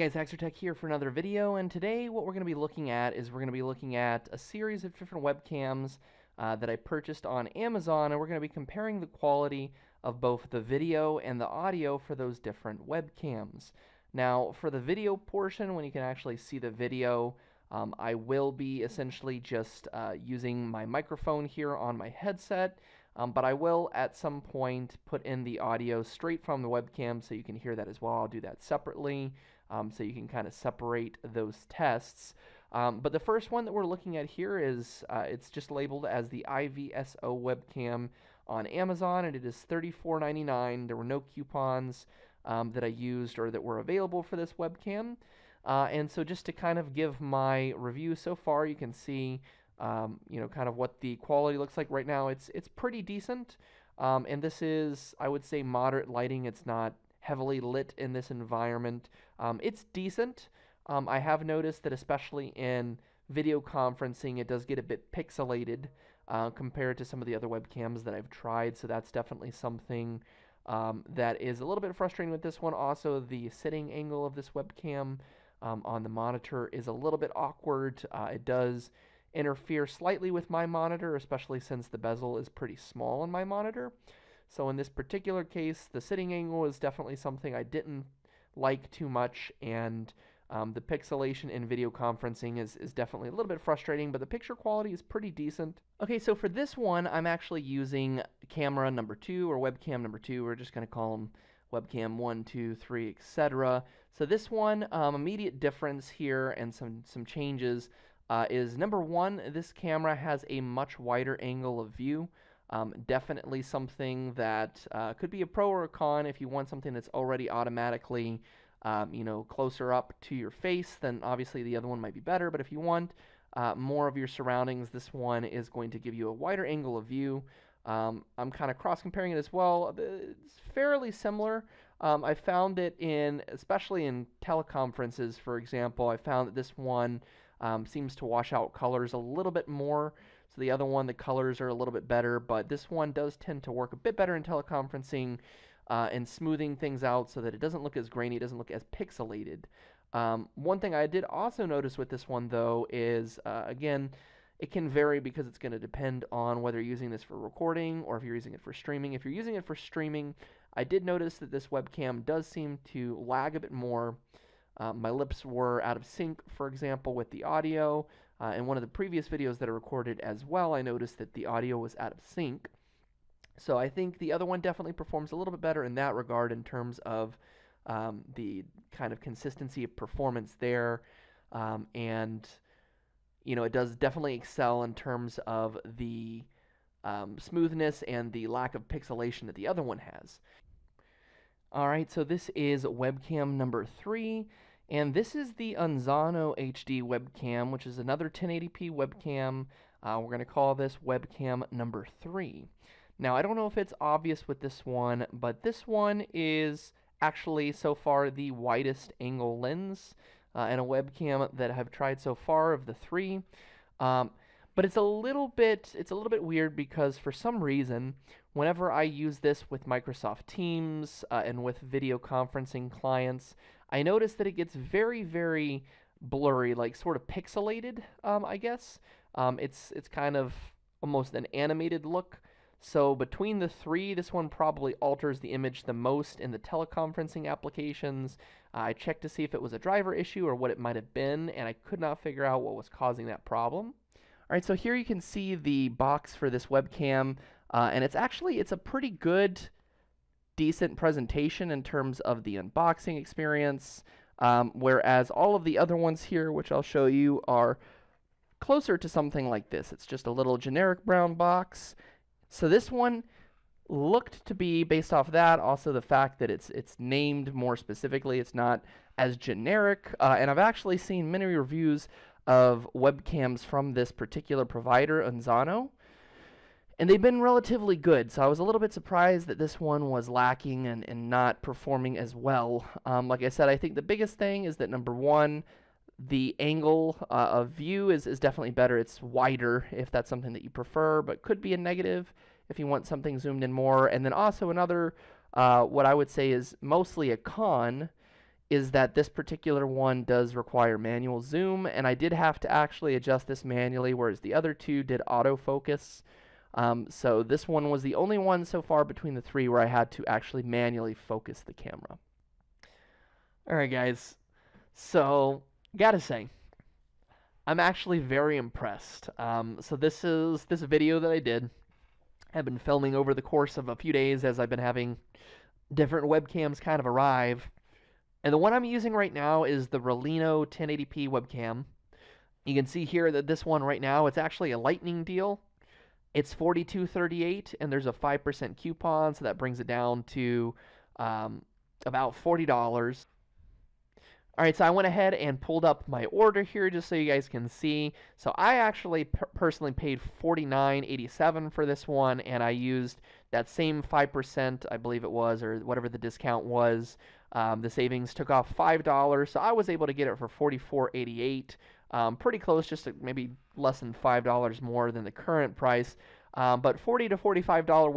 guys, Axertech here for another video, and today what we're going to be looking at is a series of different webcams that I purchased on Amazon, and we're going to be comparing the quality of both the video and the audio for those different webcams. Now, for the video portion, when you can actually see the video, I will be essentially just using my microphone here on my headset, but I will at some point put in the audio straight from the webcam so you can hear that as well. I'll do that separately so you can kind of separate those tests. But the first one that we're looking at here is it's just labeled as the IVSO webcam on Amazon, and it is $34.99. There were no coupons that I used or that were available for this webcam. And so just to kind of give my review so far, you can see kind of what the quality looks like right now. It's pretty decent, and this is, I would say, moderate lighting. It's not heavily lit in this environment. It's decent. I have noticed that especially in video conferencing, it does get a bit pixelated compared to some of the other webcams that I've tried, so that's definitely something that is a little bit frustrating with this one. Also, the sitting angle of this webcam on the monitor is a little bit awkward. It does interfere slightly with my monitor, especially since the bezel is pretty small on my monitor. So in this particular case, the sitting angle is definitely something I didn't like too much, and the pixelation in video conferencing is definitely a little bit frustrating, but the picture quality is pretty decent. Okay, so for this one, I'm actually using camera number 2 or webcam number 2. We're just going to call them webcam 1, 2, 3, etc. So this one, immediate difference here and some changes is number 1, this camera has a much wider angle of view. Definitely something that could be a pro or a con. If you want something that's already automatically closer up to your face, then obviously the other one might be better. But if you want more of your surroundings, this one is going to give you a wider angle of view. I'm kind of cross-comparing it as well. It's fairly similar. I found it especially in teleconferences, for example, I found that this one seems to wash out colors a little bit more. So the other one, the colors are a little bit better, but this one does tend to work a bit better in teleconferencing and smoothing things out so that it doesn't look as grainy, it doesn't look as pixelated. One thing I did also notice with this one, though, is, again, it can vary because it's going to depend on whether you're using this for recording or if you're using it for streaming. If you're using it for streaming, I did notice that this webcam does seem to lag a bit more. My lips were out of sync, for example, with the audio. In one of the previous videos that I recorded as well, I noticed that the audio was out of sync. So I think the other one definitely performs a little bit better in that regard in terms of the kind of consistency of performance there. And, it does definitely excel in terms of the smoothness and the lack of pixelation that the other one has. Alright, so this is webcam number 3. And this is the Anzano HD webcam, which is another 1080p webcam. We're going to call this webcam number 3. Now, I don't know if it's obvious with this one, but this one is actually so far the widest angle lens in a webcam that I've tried so far of the 3. But it's a little bit weird because for some reason, whenever I use this with Microsoft Teams and with video conferencing clients, I notice that it gets very, very blurry, like sort of pixelated, I guess. It's kind of almost an animated look. So between the 3, this one probably alters the image the most in the teleconferencing applications. I checked to see if it was a driver issue or what it might have been, and I could not figure out what was causing that problem. Alright, so here you can see the box for this webcam, and it's a pretty good, decent presentation in terms of the unboxing experience, whereas all of the other ones here, which I'll show you, are closer to something like this. It's just a little generic brown box. So this one looked to be, based off that, also the fact that it's named more specifically, it's not as generic, and I've actually seen many reviews of webcams from this particular provider, Anzano, and they've been relatively good, so I was a little bit surprised that this one was lacking and not performing as well. Like I said, I think the biggest thing is that number 1, the angle of view is definitely better. It's wider if that's something that you prefer, but could be a negative if you want something zoomed in more. And then also another, what I would say is mostly a con, is that this particular one does require manual zoom, and I did have to actually adjust this manually, whereas the other two did autofocus. So this one was the only one so far between the three where I had to actually manually focus the camera. Alright guys, so gotta say, I'm actually very impressed. So this is this video that I did. I've been filming over the course of a few days as I've been having different webcams kind of arrive. And the one I'm using right now is the Rollino 1080p webcam. You can see here that this one right now, it's actually a lightning deal. It's $42.38, and there's a 5% coupon, so that brings it down to about $40. Alright, so I went ahead and pulled up my order here just so you guys can see. So I actually personally paid $49.87 for this one, and I used that same 5%, I believe it was, or whatever the discount was. The savings took off $5, so I was able to get it for $44.88. Pretty close, just maybe less than $5 more than the current price. But $40 to $45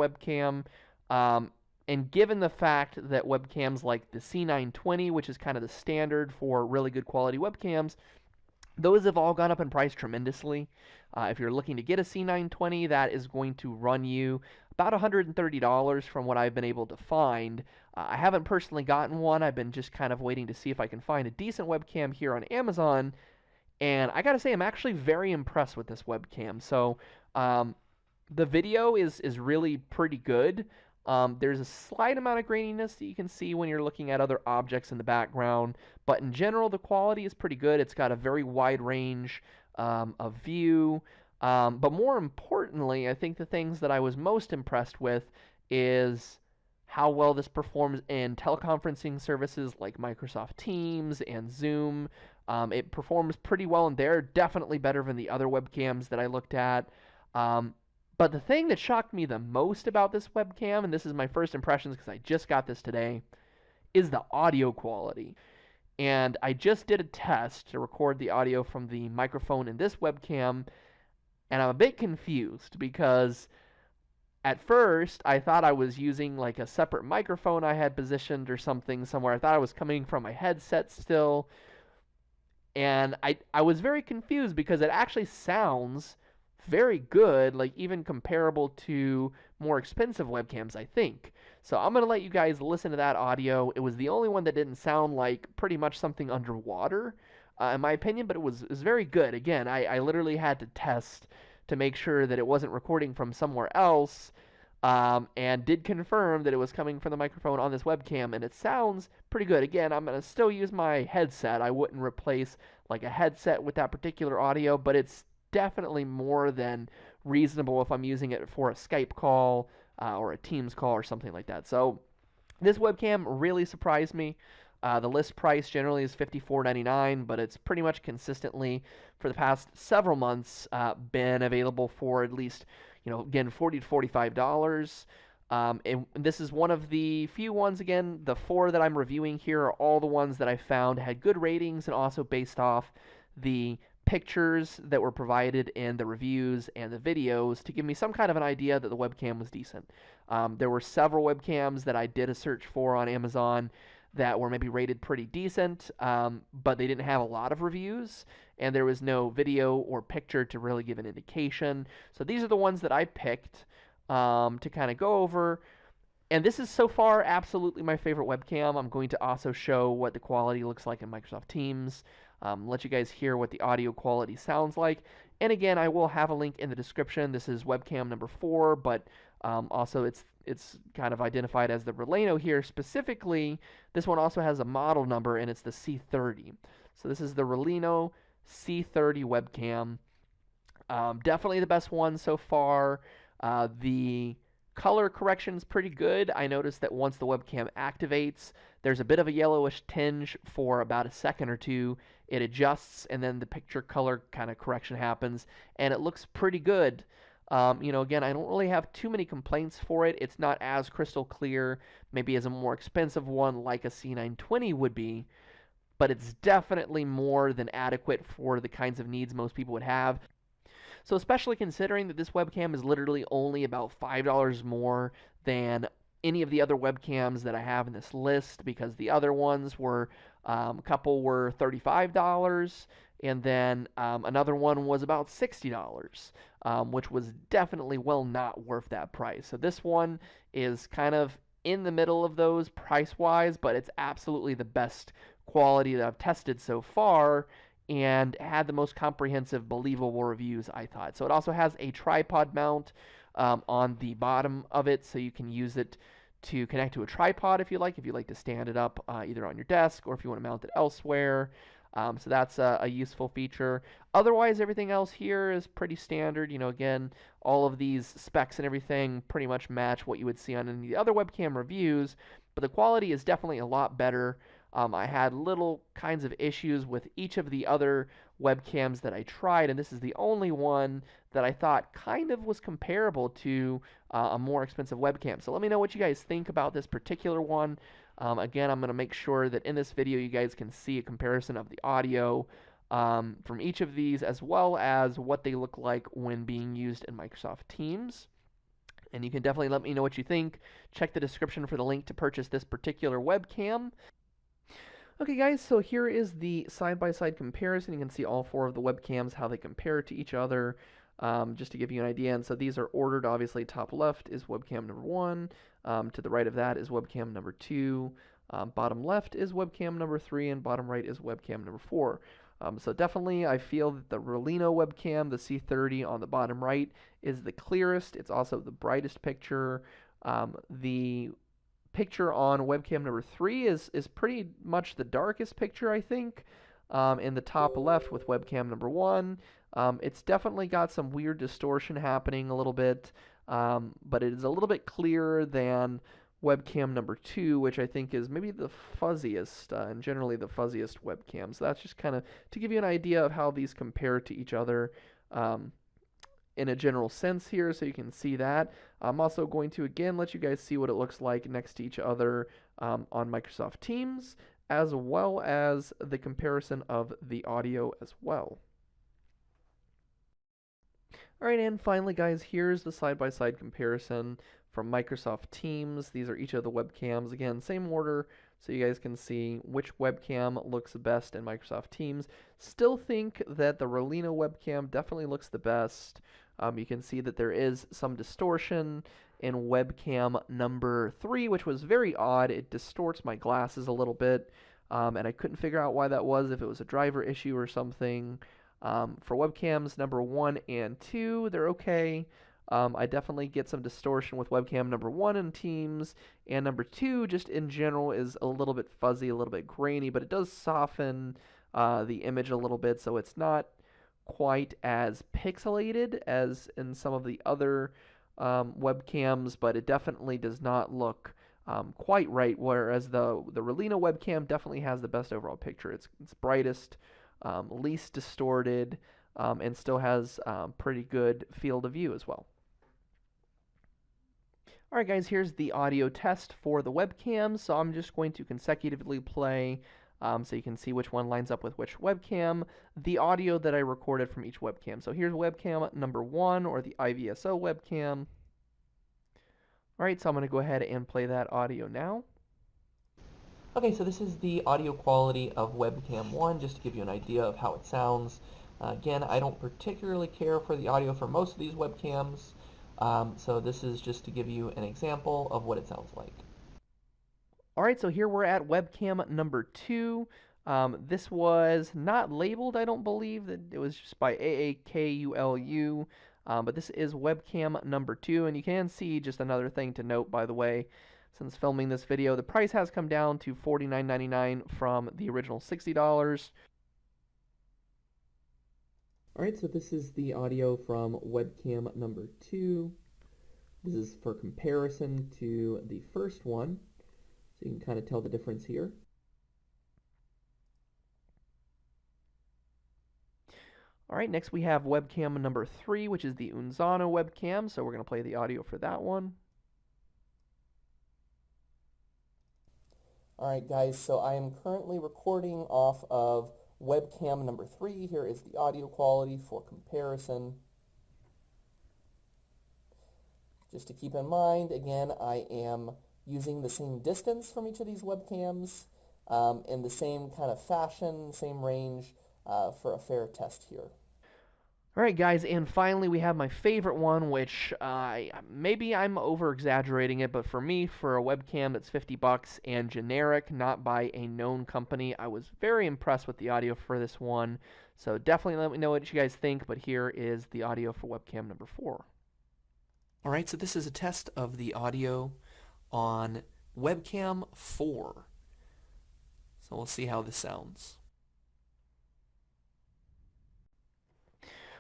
webcam. And given the fact that webcams like the C920, which is kind of the standard for really good quality webcams, those have all gone up in price tremendously. If you're looking to get a C920, that is going to run you about $130 from what I've been able to find. I haven't personally gotten one. I've been just kind of waiting to see if I can find a decent webcam here on Amazon. And I gotta say, I'm actually very impressed with this webcam. So the video is really pretty good. There's a slight amount of graininess that you can see when you're looking at other objects in the background, but in general, the quality is pretty good. It's got a very wide range of view, but more importantly, I think the things that I was most impressed with is how well this performs in teleconferencing services like Microsoft Teams and Zoom. It performs pretty well in there, definitely better than the other webcams that I looked at. But the thing that shocked me the most about this webcam, and this is my first impressions because I just got this today, is the audio quality. And I just did a test to record the audio from the microphone in this webcam, and I'm a bit confused because at first I thought I was using like a separate microphone I had positioned or something somewhere. I thought I was coming from my headset still. And I was very confused because it actually sounds very good, like even comparable to more expensive webcams, I think. So I'm going to let you guys listen to that audio. It was the only one that didn't sound like pretty much something underwater, in my opinion, but it was very good. Again, I literally had to test to make sure that it wasn't recording from somewhere else, and did confirm that it was coming from the microphone on this webcam, and it sounds pretty good. Again, I'm going to still use my headset. I wouldn't replace like a headset with that particular audio, but it's definitely more than reasonable if I'm using it for a Skype call or a Teams call or something like that. So this webcam really surprised me. The list price generally is $54.99, but it's pretty much consistently for the past several months been available for at least, again, $40 to $45. And this is one of the few ones, again, the 4 that I'm reviewing here are all the ones that I found had good ratings and also based off the pictures that were provided in the reviews and the videos to give me some kind of an idea that the webcam was decent. There were several webcams that I did a search for on Amazon that were maybe rated pretty decent, but they didn't have a lot of reviews, and there was no video or picture to really give an indication. So these are the ones that I picked to kind of go over. And this is so far absolutely my favorite webcam. I'm going to also show what the quality looks like in Microsoft Teams. Let you guys hear what the audio quality sounds like. And again, I will have a link in the description. This is webcam number 4, but also it's kind of identified as the Rollino here. Specifically, this one also has a model number, and it's the C30. So this is the Rollino C30 webcam. Definitely the best one so far. The color correction is pretty good. I noticed that once the webcam activates, there's a bit of a yellowish tinge for about a second or two. It adjusts, and then the picture color kind of correction happens, and it looks pretty good. Again, I don't really have too many complaints for it. It's not as crystal clear, maybe as a more expensive one like a C920 would be, but it's definitely more than adequate for the kinds of needs most people would have. So especially considering that this webcam is literally only about $5 more than any of the other webcams that I have in this list, because the other ones were A couple were $35, and then another one was about $60, which was definitely well not worth that price. So this one is kind of in the middle of those price-wise, but it's absolutely the best quality that I've tested so far and had the most comprehensive, believable reviews, I thought. So it also has a tripod mount on the bottom of it, so you can use it to connect to a tripod if you like to stand it up either on your desk or if you want to mount it elsewhere. So that's a useful feature. Otherwise, everything else here is pretty standard. You know, again, all of these specs and everything pretty much match what you would see on any of the other webcam reviews, but the quality is definitely a lot better. I had little kinds of issues with each of the other webcams that I tried, and this is the only one that I thought kind of was comparable to a more expensive webcam. So let me know what you guys think about this particular one. Again, I'm going to make sure that in this video you guys can see a comparison of the audio from each of these, as well as what they look like when being used in Microsoft Teams. And you can definitely let me know what you think. Check the description for the link to purchase this particular webcam. Okay guys, so here is the side-by-side comparison. You can see all four of the webcams, how they compare to each other, just to give you an idea. And so these are ordered, obviously. Top left is webcam number 1. To the right of that is webcam number 2. Bottom left is webcam number 3, and bottom right is webcam number 4. So definitely I feel that the Rollino webcam, the C30 on the bottom right, is the clearest. It's also the brightest picture. The picture on webcam number 3 is pretty much the darkest picture, I think. In the top left with webcam number 1, it's definitely got some weird distortion happening a little bit, but it is a little bit clearer than webcam number 2, which I think is maybe the fuzziest and generally the fuzziest webcam. So that's just kind of to give you an idea of how these compare to each other in a general sense here, so you can see that. I'm also going to again let you guys see what it looks like next to each other on Microsoft Teams, as well as the comparison of the audio as well. Alright, and finally guys, here's the side-by-side comparison from Microsoft Teams. These are each of the webcams. Again, same order, so you guys can see which webcam looks the best in Microsoft Teams. Still think that the Rollino webcam definitely looks the best. You can see that there is some distortion in webcam number 3, which was very odd. It distorts my glasses a little bit, and I couldn't figure out why that was, if it was a driver issue or something. For webcams number 1 and 2, they're okay. I definitely get some distortion with webcam number 1 in Teams, and number 2 just in general is a little bit fuzzy, a little bit grainy, but it does soften the image a little bit, so it's not quite as pixelated as in some of the other webcams, but it definitely does not look quite right, whereas the Rollino webcam definitely has the best overall picture. It's brightest, least distorted, and still has pretty good field of view as well. Alright guys, here's the audio test for the webcam, so I'm just going to consecutively play so you can see which one lines up with which webcam, the audio that I recorded from each webcam. So here's webcam number 1, or the IVSO webcam. Alright, so I'm going to go ahead and play that audio now. Okay, so this is the audio quality of webcam 1, just to give you an idea of how it sounds. Again, I don't particularly care for the audio for most of these webcams, so this is just to give you an example of what it sounds like. Alright, so here we're at webcam number 2. This was not labeled, I don't believe. That it was just by AAKULU. But this is webcam number 2, and you can see just another thing to note, by the way. Since filming this video, the price has come down to $49.99 from the original $60. Alright, so this is the audio from webcam number 2. This is for comparison to the first one. So you can kind of tell the difference here. Alright, next we have webcam number 3, which is the Anzano webcam. So we're going to play the audio for that one. Alright guys, so I am currently recording off of webcam number 3. Here is the audio quality for comparison. Just to keep in mind, again, I am using the same distance from each of these webcams. in the same kind of fashion, same range for a fair test here. All right, guys, and finally we have my favorite one, which maybe I'm over exaggerating it, but for me, for a webcam that's 50 bucks and generic, not by a known company, I was very impressed with the audio for this one. So definitely let me know what you guys think, but here is the audio for webcam number 4. All right, so this is a test of the audio on webcam 4. So we'll see how this sounds.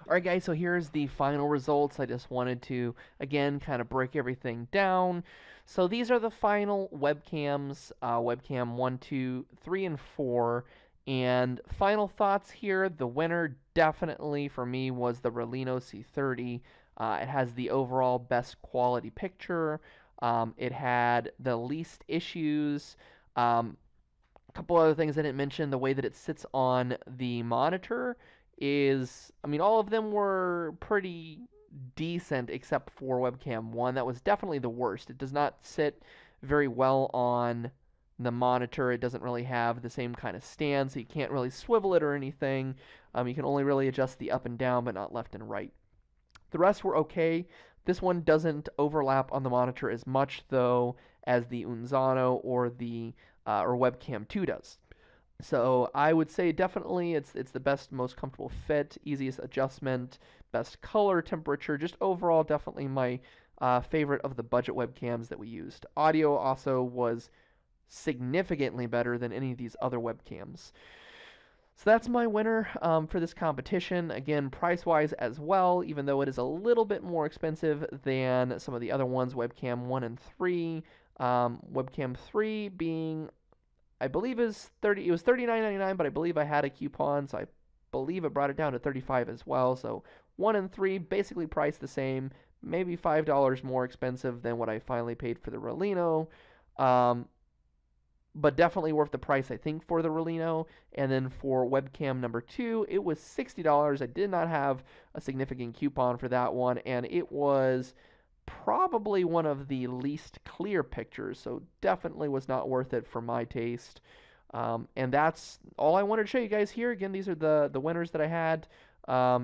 Alright guys, so here's the final results. I just wanted to, again, kind of break everything down. So these are the final webcams, webcam 1, 2, 3, and 4. And final thoughts here, the winner definitely for me was the Rollino C30. It has the overall best quality picture. It had the least issues. A couple other things I didn't mention, the way that it sits on the monitor is, I mean, all of them were pretty decent except for webcam 1. That was definitely the worst. It does not sit very well on the monitor. It doesn't really have the same kind of stand, so you can't really swivel it or anything. You can only really adjust the up and down, but not left and right. The rest were okay. This one doesn't overlap on the monitor as much, though, as the Anzano or the or Webcam 2 does. So I would say definitely it's the best, most comfortable fit, easiest adjustment, best color, temperature, just overall definitely my favorite of the budget webcams that we used. Audio also was significantly better than any of these other webcams. So that's my winner for this competition. Again, price-wise as well, even though it is a little bit more expensive than some of the other ones, Webcam 1 and 3. Webcam 3 being, I believe, it was $39.99, but I believe I had a coupon, so I believe it brought it down to $35 as well. So 1 and 3 basically priced the same, maybe $5 more expensive than what I finally paid for the Rollino. But definitely worth the price, I think, for the Rollino. And then for webcam number 2, it was $60. I did not have a significant coupon for that one, and it was probably one of the least clear pictures, so definitely was not worth it for my taste. And that's all I wanted to show you guys here. Again, these are the winners that I had.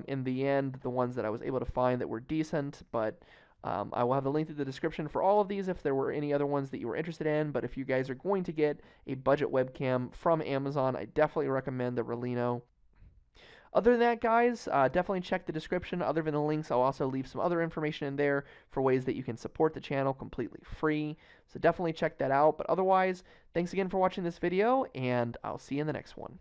In the end, the ones that I was able to find that were decent, but I will have the link to the description for all of these if there were any other ones that you were interested in. But if you guys are going to get a budget webcam from Amazon, I definitely recommend the Rollino. Other than that, guys, definitely check the description. Other than the links, I'll also leave some other information in there for ways that you can support the channel completely free. So definitely check that out. But otherwise, thanks again for watching this video, and I'll see you in the next one.